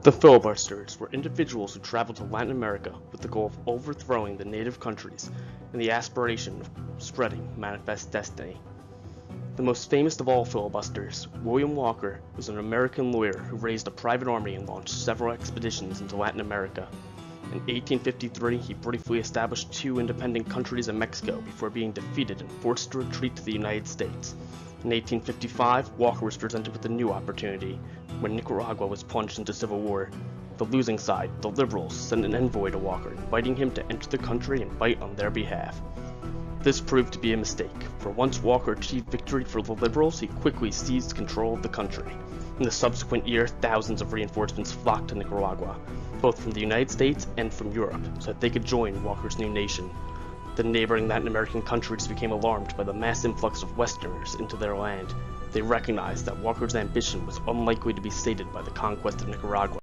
The Filibusters were individuals who traveled to Latin America with the goal of overthrowing the native countries and the aspiration of spreading manifest destiny. The most famous of all filibusters, William Walker, was an American lawyer who raised a private army and launched several expeditions into Latin America. In 1853, he briefly established two independent countries in Mexico before being defeated and forced to retreat to the United States. In 1855, Walker was presented with a new opportunity when Nicaragua was plunged into civil war. The losing side, the Liberals, sent an envoy to Walker, inviting him to enter the country and fight on their behalf. This proved to be a mistake, for once Walker achieved victory for the Liberals, he quickly seized control of the country. In the subsequent year, thousands of reinforcements flocked to Nicaragua, both from the United States and from Europe, so that they could join Walker's new nation. The neighboring Latin American countries became alarmed by the mass influx of Westerners into their land. They recognized that Walker's ambition was unlikely to be sated by the conquest of Nicaragua.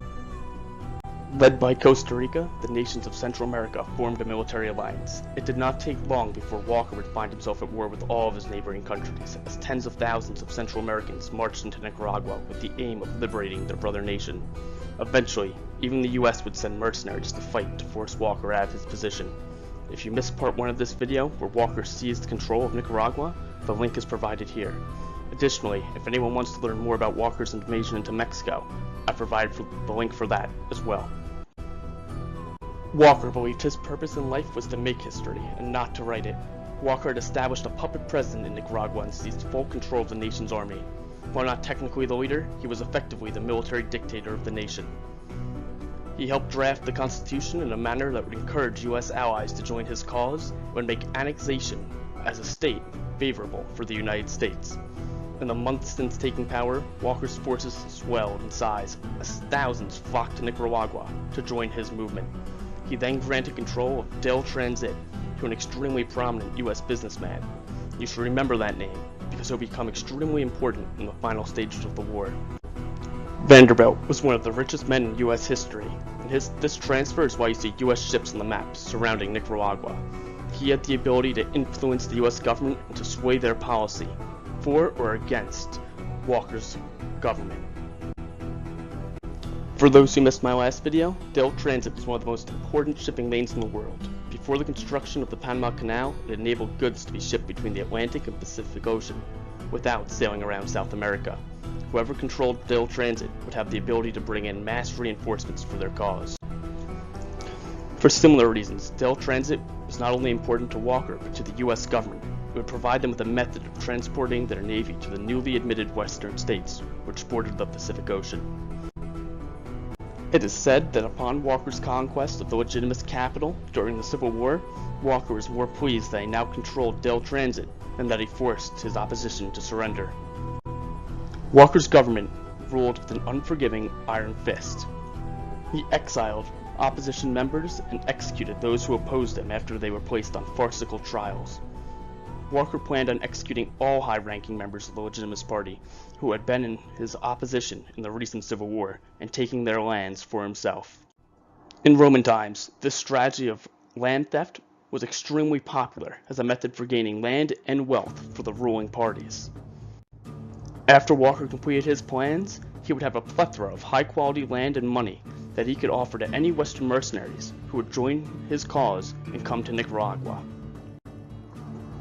Led by Costa Rica, the nations of Central America formed a military alliance. It did not take long before Walker would find himself at war with all of his neighboring countries, as tens of thousands of Central Americans marched into Nicaragua with the aim of liberating their brother nation. Eventually, even the US would send mercenaries to fight to force Walker out of his position. If you missed part 1 of this video, where Walker seized control of Nicaragua, the link is provided here. Additionally, if anyone wants to learn more about Walker's invasion into Mexico, I provided the link for that as well. Walker believed his purpose in life was to make history, and not to write it. Walker had established a puppet president in Nicaragua and seized full control of the nation's army. While not technically the leader, he was effectively the military dictator of the nation. He helped draft the Constitution in a manner that would encourage U.S. allies to join his cause and would make annexation as a state favorable for the United States. In the months since taking power, Walker's forces swelled in size as thousands flocked to Nicaragua to join his movement. He then granted control of Del Transit to an extremely prominent U.S. businessman. You should remember that name, because it will become extremely important in the final stages of the war. Vanderbilt was one of the richest men in U.S. history, and this transfer is why you see U.S. ships on the maps surrounding Nicaragua. He had the ability to influence the U.S. government and to sway their policy, for or against Walker's government. For those who missed my last video, Del Transit was one of the most important shipping lanes in the world. Before the construction of the Panama Canal, it enabled goods to be shipped between the Atlantic and Pacific Ocean, without sailing around South America. Whoever controlled Del Transit would have the ability to bring in mass reinforcements for their cause. For similar reasons, Del Transit was not only important to Walker, but to the U.S. government. It would provide them with a method of transporting their navy to the newly admitted western states, which bordered the Pacific Ocean. It is said that upon Walker's conquest of the legitimate capital during the Civil War, Walker was more pleased that he now controlled Del Transit than that he forced his opposition to surrender. Walker's government ruled with an unforgiving iron fist. He exiled opposition members and executed those who opposed him after they were placed on farcical trials. Walker planned on executing all high-ranking members of the Legitimist Party who had been in his opposition in the recent Civil War and taking their lands for himself. In Roman times, this strategy of land theft was extremely popular as a method for gaining land and wealth for the ruling parties. After Walker completed his plans, he would have a plethora of high-quality land and money that he could offer to any Western mercenaries who would join his cause and come to Nicaragua.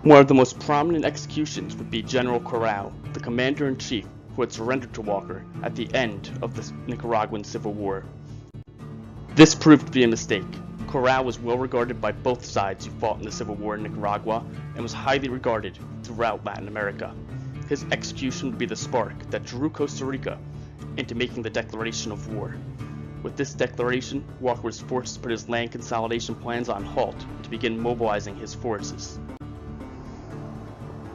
One of the most prominent executions would be General Corral, the commander-in-chief who had surrendered to Walker at the end of the Nicaraguan Civil War. This proved to be a mistake. Corral was well regarded by both sides who fought in the Civil War in Nicaragua and was highly regarded throughout Latin America. His execution would be the spark that drew Costa Rica into making the declaration of war. With this declaration, Walker was forced to put his land consolidation plans on halt and to begin mobilizing his forces.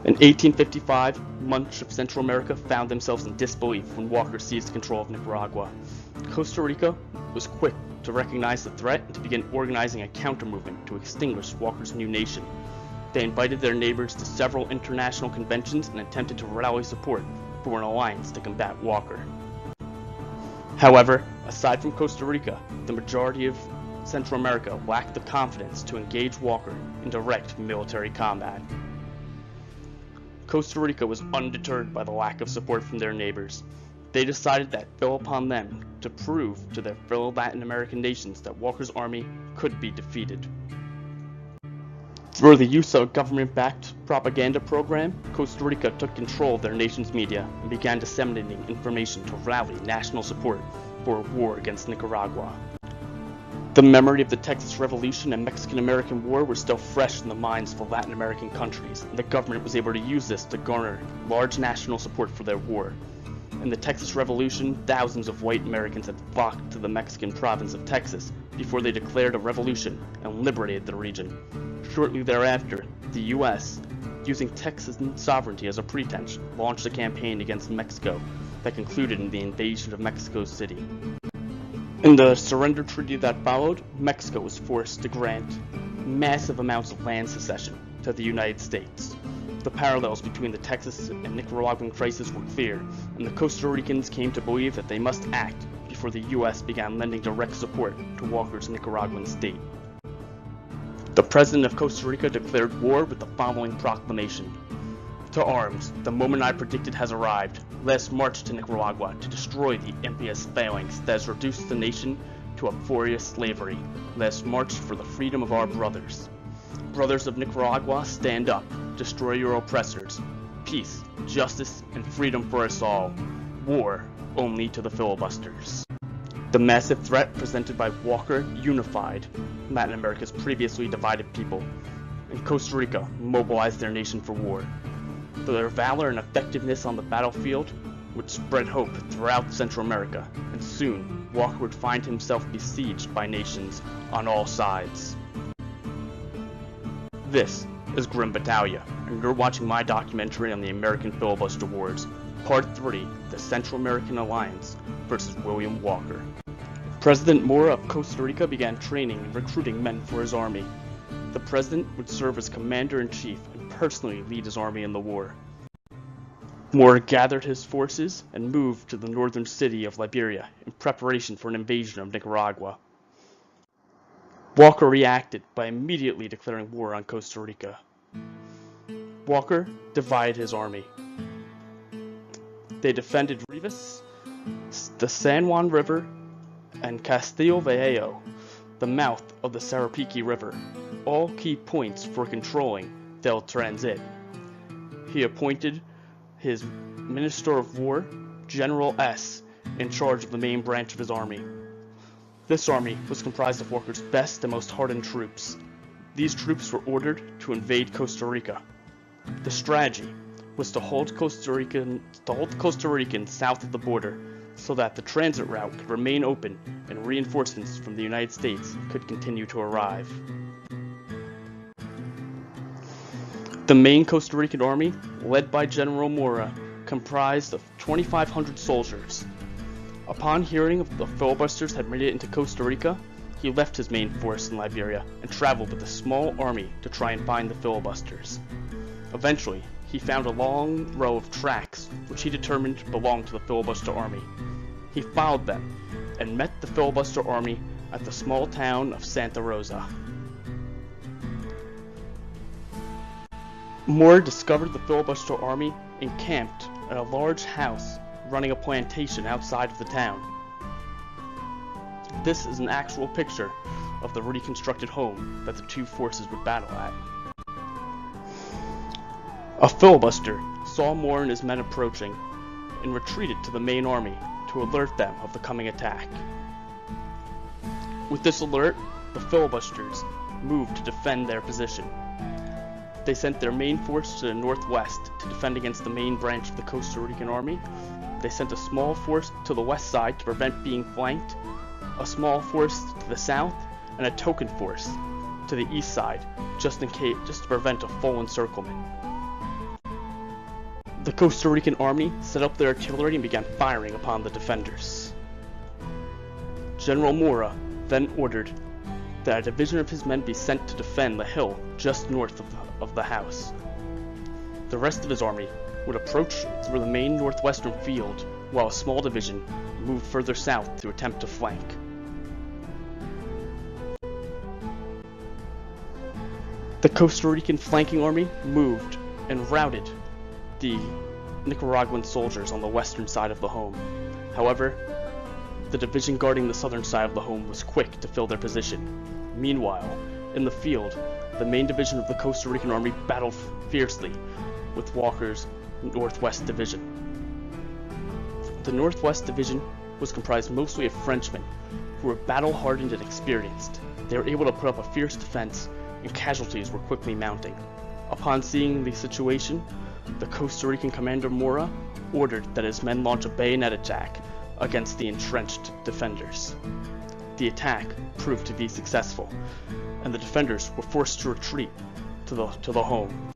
In 1855, much of Central America found themselves in disbelief when Walker seized control of Nicaragua. Costa Rica was quick to recognize the threat and to begin organizing a counter-movement to extinguish Walker's new nation. They invited their neighbors to several international conventions and attempted to rally support for an alliance to combat Walker. However, aside from Costa Rica, the majority of Central America lacked the confidence to engage Walker in direct military combat. Costa Rica was undeterred by the lack of support from their neighbors. They decided that it fell upon them to prove to their fellow Latin American nations that Walker's army could be defeated. Through the use of a government-backed propaganda program, Costa Rica took control of their nation's media and began disseminating information to rally national support for a war against Nicaragua. The memory of the Texas Revolution and Mexican-American War were still fresh in the minds of the Latin American countries, and the government was able to use this to garner large national support for their war. In the Texas Revolution, thousands of white Americans had flocked to the Mexican province of Texas before they declared a revolution and liberated the region. Shortly thereafter, the U.S., using Texan sovereignty as a pretense, launched a campaign against Mexico that concluded in the invasion of Mexico City. In the surrender treaty that followed, Mexico was forced to grant massive amounts of land cession to the United States. The parallels between the Texas and Nicaraguan crisis were clear, and the Costa Ricans came to believe that they must act before the U.S. began lending direct support to Walker's Nicaraguan state. The president of Costa Rica declared war with the following proclamation: "To arms, the moment I predicted has arrived. Let us march to Nicaragua to destroy the impious phalanx that has reduced the nation to a furious slavery. Let us march for the freedom of our brothers. Brothers of Nicaragua, stand up, destroy your oppressors. Peace, justice, and freedom for us all. War only to the filibusters." The massive threat presented by Walker unified Latin America's previously divided people, and Costa Rica mobilized their nation for war. Their valor and effectiveness on the battlefield would spread hope throughout Central America, and soon Walker would find himself besieged by nations on all sides. This is Grim Battaglia, and you're watching my documentary on the American Filibuster Wars, Part 3, The Central American Alliance versus William Walker. President Mora of Costa Rica began training and recruiting men for his army. The president would serve as commander-in-chief and personally lead his army in the war. Mora gathered his forces and moved to the northern city of Liberia in preparation for an invasion of Nicaragua. Walker reacted by immediately declaring war on Costa Rica. Walker divided his army. They defended Rivas, the San Juan River, and Castillo Viejo, the mouth of the Sarapiqui River, all key points for controlling Del Transit. He appointed his Minister of War, General S., in charge of the main branch of his army. This army was comprised of Walker's best and most hardened troops. These troops were ordered to invade Costa Rica. The strategy was to hold Costa Ricans south of the border so that the transit route could remain open and reinforcements from the United States could continue to arrive. The main Costa Rican army, led by General Mora, comprised of 2,500 soldiers. Upon hearing of the filibusters had made it into Costa Rica, he left his main force in Liberia and traveled with a small army to try and find the filibusters. Eventually, he found a long row of tracks which he determined belonged to the filibuster army. He followed them and met the filibuster army at the small town of Santa Rosa. Moore discovered the filibuster army encamped at a large house running a plantation outside of the town. This is an actual picture of the reconstructed home that the two forces would battle at. A filibuster saw Moore and his men approaching and retreated to the main army to alert them of the coming attack. With this alert, the filibusters moved to defend their position. They sent their main force to the northwest to defend against the main branch of the Costa Rican army. They sent a small force to the west side to prevent being flanked, a small force to the south, and a token force to the east side, just to prevent a full encirclement. The Costa Rican army set up their artillery and began firing upon the defenders. General Mora then ordered that a division of his men be sent to defend the hill just north of the house. The rest of his army would approach through the main northwestern field, while a small division moved further south to attempt to flank. The Costa Rican flanking army moved and routed the Nicaraguan soldiers on the western side of the home. However, the division guarding the southern side of the home was quick to fill their position. Meanwhile, in the field, the main division of the Costa Rican army battled fiercely with Walker's Northwest Division. The Northwest Division was comprised mostly of Frenchmen who were battle-hardened and experienced. They were able to put up a fierce defense, and casualties were quickly mounting. Upon seeing the situation, the Costa Rican commander Mora ordered that his men launch a bayonet attack against the entrenched defenders. The attack proved to be successful, and the defenders were forced to retreat to the home.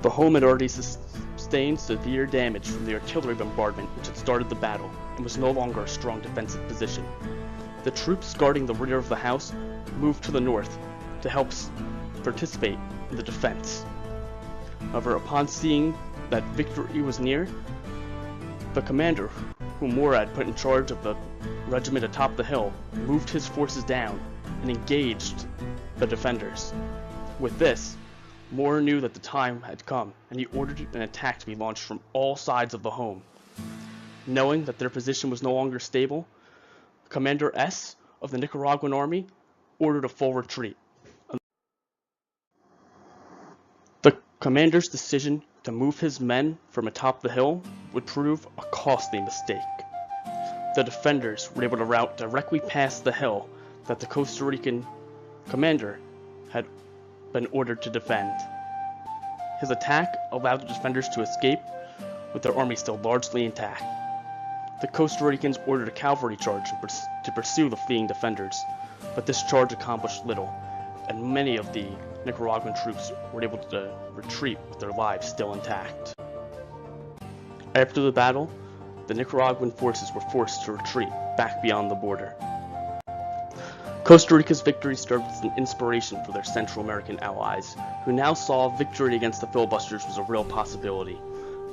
The home had already sustained severe damage from the artillery bombardment which had started the battle, and was no longer a strong defensive position. The troops guarding the rear of the house moved to the north to help participate in the defense. However, upon seeing that victory was near, the commander, whom Mora had put in charge of the regiment atop the hill, moved his forces down and engaged the defenders. With this, Mora knew that the time had come, and he ordered an attack to be launched from all sides of the home. Knowing that their position was no longer stable, Commander S of the Nicaraguan army ordered a full retreat. The commander's decision to move his men from atop the hill would prove a costly mistake. The defenders were able to rout directly past the hill that the Costa Rican commander had been ordered to defend. His attack allowed the defenders to escape, with their army still largely intact. The Costa Ricans ordered a cavalry charge to pursue the fleeing defenders, but this charge accomplished little, and many of the Nicaraguan troops were able to retreat with their lives still intact. After the battle, the Nicaraguan forces were forced to retreat back beyond the border. Costa Rica's victory served as an inspiration for their Central American allies, who now saw victory against the Filibusters was a real possibility.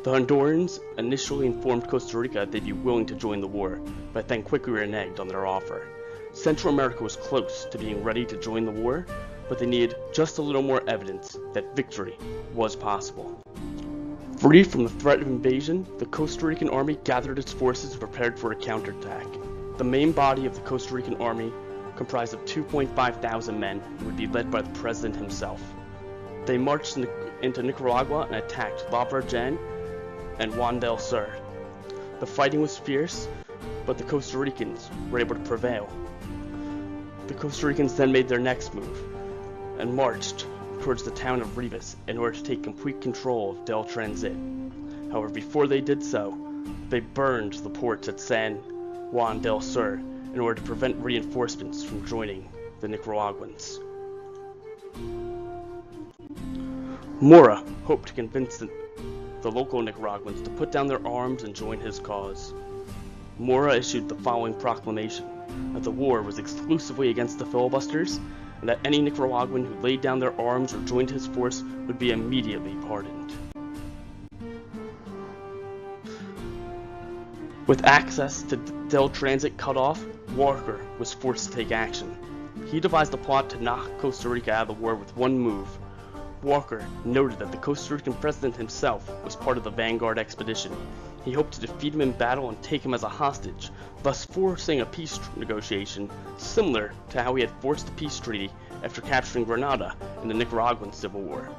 The Hondurans initially informed Costa Rica they'd be willing to join the war, but then quickly reneged on their offer. Central America was close to being ready to join the war, but they needed just a little more evidence that victory was possible. Free from the threat of invasion, the Costa Rican army gathered its forces and prepared for a counterattack. The main body of the Costa Rican army comprised of 2,500 men and would be led by the president himself. They marched into Nicaragua and attacked La Virgen and Juan del Sur. The fighting was fierce, but the Costa Ricans were able to prevail. The Costa Ricans then made their next move and marched towards the town of Rivas in order to take complete control of Del Transit. However, before they did so, they burned the ports at San Juan del Sur in order to prevent reinforcements from joining the Nicaraguans. Mora hoped to convince the local Nicaraguans to put down their arms and join his cause. Mora issued the following proclamation: that the war was exclusively against the Filibusters, and that any Nicaraguan who laid down their arms or joined his force would be immediately pardoned. With access to Del Transit cut off, Walker was forced to take action. He devised a plot to knock Costa Rica out of the war with one move. Walker noted that the Costa Rican president himself was part of the vanguard expedition. He hoped to defeat him in battle and take him as a hostage, thus forcing a peace negotiation similar to how he had forced a peace treaty after capturing Grenada in the Nicaraguan Civil War.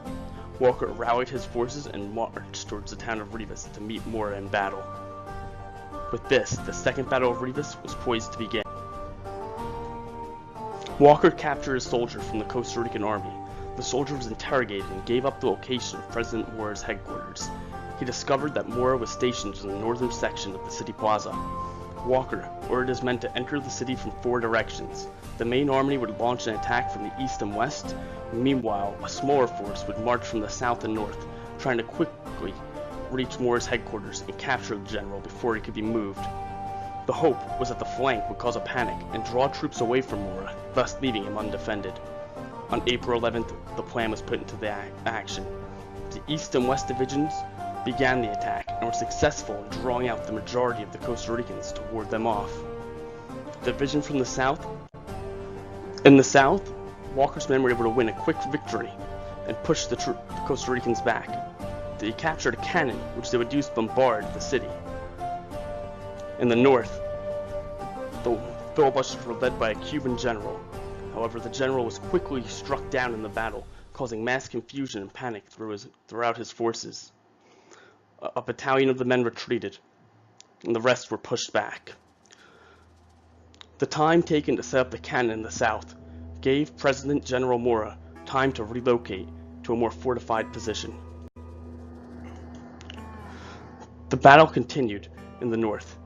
Walker rallied his forces and marched towards the town of Rivas to meet Mora in battle. With this, the Second Battle of Rivas was poised to begin. Walker captured a soldier from the Costa Rican army. The soldier was interrogated and gave up the location of President Mora's headquarters. He discovered that Mora was stationed in the northern section of the city plaza. Walker ordered his men to enter the city from 4 directions. The main army would launch an attack from the east and west. Meanwhile, a smaller force would march from the south and north, trying to quickly reach Mora's headquarters and capture the general before he could be moved. The hope was that the flank would cause a panic and draw troops away from Mora, thus leaving him undefended. On April 11th, the plan was put into action. The east and west divisions began the attack and were successful in drawing out the majority of the Costa Ricans to ward them off. The division from the south. In the south, Walker's men were able to win a quick victory and push the Costa Ricans back. they captured a cannon which they would use to bombard the city. In the north, the Filibusters were led by a Cuban general. However, the general was quickly struck down in the battle, causing mass confusion and panic throughout his forces. A battalion of the men retreated, and the rest were pushed back. The time taken to set up the cannon in the south gave President General Mora time to relocate to a more fortified position. The battle continued in the north,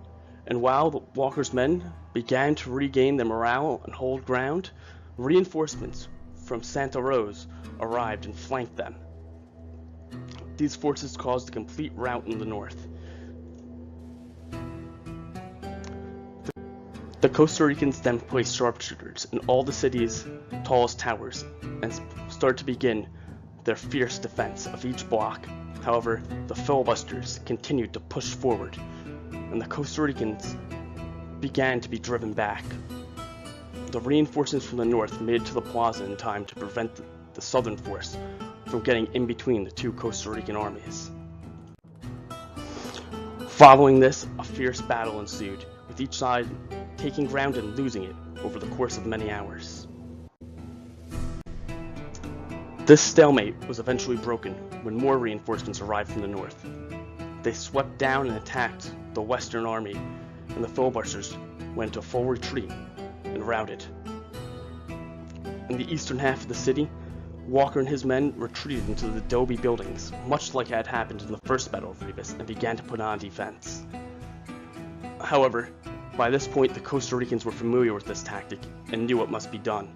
and while Walker's men began to regain their morale and hold ground, reinforcements from Santa Rosa arrived and flanked them. These forces caused a complete rout in the north. The Costa Ricans then placed sharpshooters in all the city's tallest towers and started to begin their fierce defense of each block. However, the Filibusters continued to push forward, and the Costa Ricans began to be driven back. The reinforcements from the north made it to the plaza in time to prevent the southern force from getting in between the two Costa Rican armies. Following this, a fierce battle ensued, with each side taking ground and losing it over the course of many hours. This stalemate was eventually broken when more reinforcements arrived from the north. They swept down and attacked the Western Army, and the Filibusters went into full retreat and routed. In the eastern half of the city, Walker and his men retreated into the adobe buildings, much like had happened in the first Battle of Rivas, and began to put on defense. However, by this point the Costa Ricans were familiar with this tactic and knew what must be done.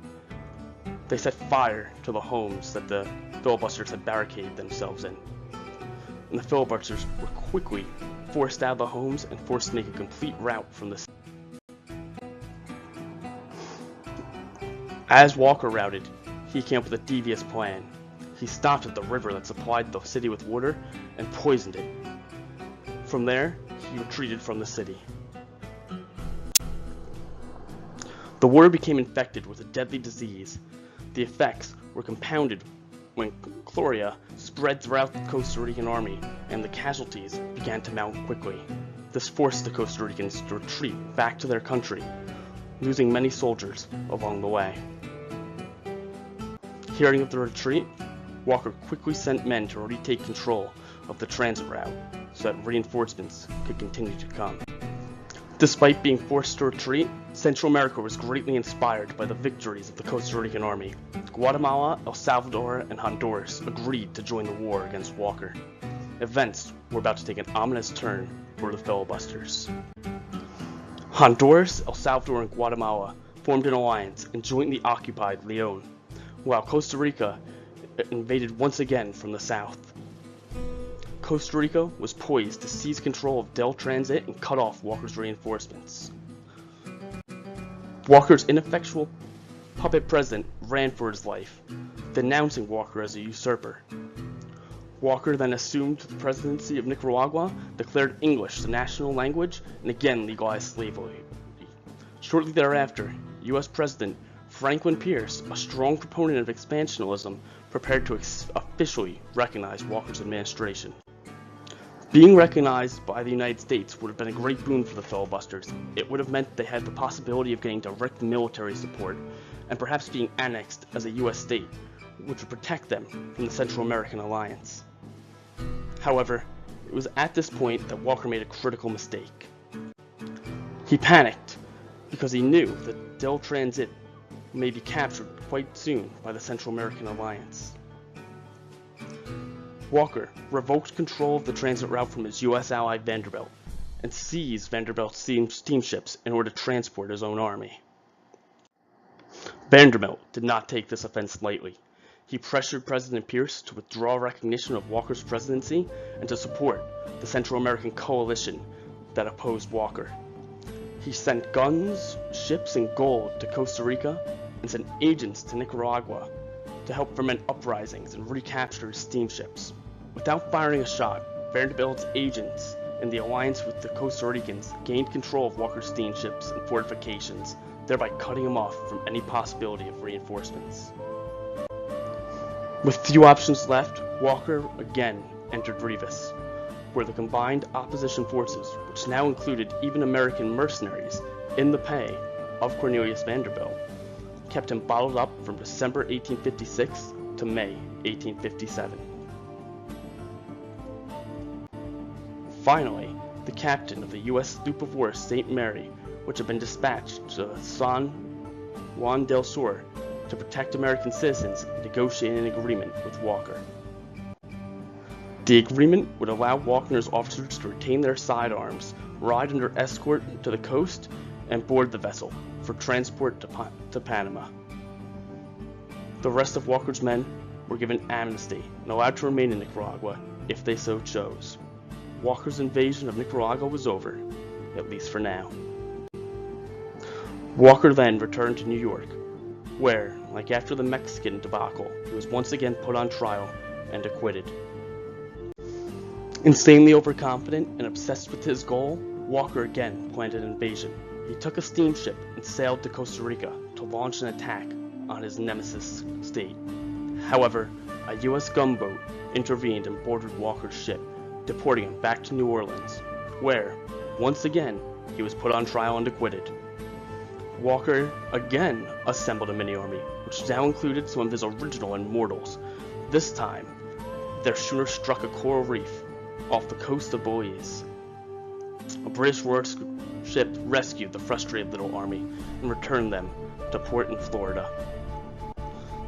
They set fire to the homes that the Filibusters had barricaded themselves in, and the Filibusters were quickly forced out of the homes and forced to make a complete rout from the city. As Walker routed, he came up with a devious plan. He stopped at the river that supplied the city with water and poisoned it. From there, he retreated from the city. The water became infected with a deadly disease. The effects were compounded when chloria spread throughout the Costa Rican army, and the casualties began to mount quickly. This forced the Costa Ricans to retreat back to their country, losing many soldiers along the way. Hearing of the retreat, Walker quickly sent men to retake control of the transit route so that reinforcements could continue to come. Despite being forced to retreat, Central America was greatly inspired by the victories of the Costa Rican army. Guatemala, El Salvador, and Honduras agreed to join the war against Walker. Events were about to take an ominous turn for the Filibusters. Honduras, El Salvador, and Guatemala formed an alliance and jointly occupied Leon, while Costa Rica invaded once again from the south. Costa Rica was poised to seize control of Del Transit and cut off Walker's reinforcements. Walker's ineffectual puppet president ran for his life, denouncing Walker as a usurper. Walker then assumed the presidency of Nicaragua, declared English the national language, and again legalized slavery. Shortly thereafter, U.S. President Franklin Pierce, a strong proponent of expansionism, prepared to officially recognize Walker's administration. Being recognized by the United States would have been a great boon for the Filibusters. It would have meant they had the possibility of getting direct military support, and perhaps being annexed as a U.S. state, which would protect them from the Central American alliance. However, it was at this point that Walker made a critical mistake. He panicked because he knew that Del Transit may be captured quite soon by the Central American alliance. Walker revoked control of the transit route from his U.S. ally Vanderbilt and seized Vanderbilt's steamships in order to transport his own army. Vanderbilt did not take this offense lightly. He pressured President Pierce to withdraw recognition of Walker's presidency and to support the Central American coalition that opposed Walker. He sent guns, ships, and gold to Costa Rica and sent agents to Nicaragua to help ferment uprisings and recapture his steamships. Without firing a shot, Vanderbilt's agents in the alliance with the Costa Ricans gained control of Walker's steamships and fortifications, thereby cutting him off from any possibility of reinforcements. With few options left, Walker again entered Rivas, where the combined opposition forces, which now included even American mercenaries in the pay of Cornelius Vanderbilt, kept him bottled up from December 1856 to May 1857. Finally, the captain of the U.S. sloop of war St. Mary, which had been dispatched to San Juan del Sur to protect American citizens, negotiated an agreement with Walker. The agreement would allow Walker and his officers to retain their sidearms, ride under escort to the coast, and board the vessel for transport to Panama. The rest of Walker's men were given amnesty and allowed to remain in Nicaragua if they so chose. Walker's invasion of Nicaragua was over, at least for now. Walker then returned to New York, where, like after the Mexican debacle, he was once again put on trial and acquitted. Insanely overconfident and obsessed with his goal, Walker again planned an invasion. He took a steamship and sailed to Costa Rica to launch an attack on his nemesis state. However, a U.S. gunboat intervened and boarded Walker's ship, deporting him back to New Orleans, where, once again, he was put on trial and acquitted. Walker again assembled a mini-army, which now included some of his original immortals. This time, their schooner struck a coral reef off the coast of Belize. A British warship rescued the frustrated little army and returned them to port in Florida.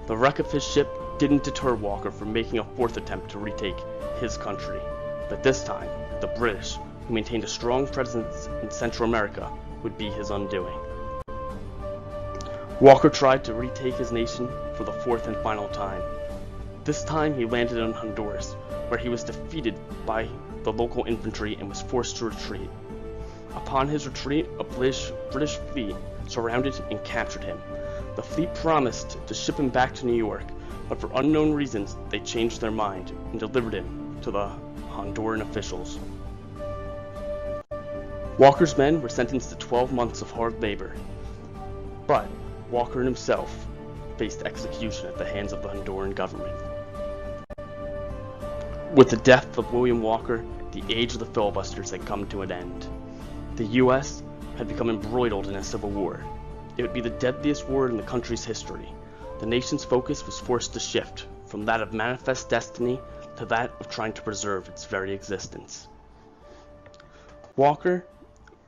The wreck of his ship didn't deter Walker from making a fourth attempt to retake his country, but this time, the British, who maintained a strong presence in Central America, would be his undoing. Walker tried to retake his nation for the fourth and final time. This time he landed in Honduras, where he was defeated by the local infantry and was forced to retreat. Upon his retreat, a British fleet surrounded and captured him. The fleet promised to ship him back to New York, but for unknown reasons they changed their mind and delivered him to the Honduran officials. Walker's men were sentenced to 12 months of hard labor, but Walker himself faced execution at the hands of the Honduran government. With the death of William Walker, the age of the filibusters had come to an end. The U.S. had become embroiled in a civil war. It would be the deadliest war in the country's history. The nation's focus was forced to shift from that of manifest destiny to that of trying to preserve its very existence. Walker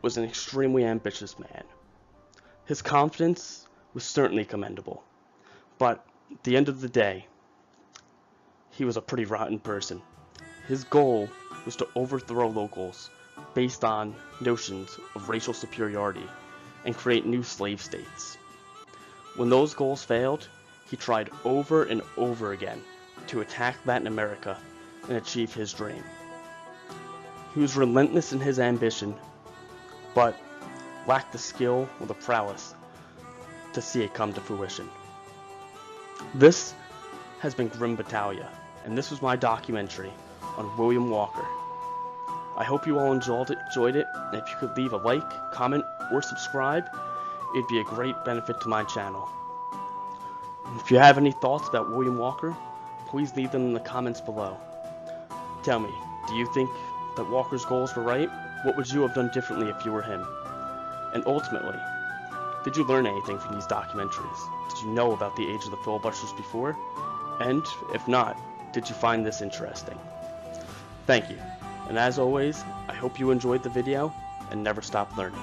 was an extremely ambitious man. His confidence was certainly commendable, but at the end of the day, he was a pretty rotten person. His goal was to overthrow locals based on notions of racial superiority and create new slave states. When those goals failed, he tried over and over again to attack Latin America and achieve his dream. He was relentless in his ambition, but lacked the skill or the prowess to see it come to fruition. This has been Grim Battaglia, and this was my documentary on William Walker. I hope you all enjoyed it, and if you could leave a like, comment, or subscribe, it'd be a great benefit to my channel. If you have any thoughts about William Walker, please leave them in the comments below. Tell me, do you think that Walker's goals were right? What would you have done differently if you were him? And ultimately, did you learn anything from these documentaries? Did you know about the age of the filibusters before? And, if not, did you find this interesting? Thank you, and as always, I hope you enjoyed the video and never stop learning.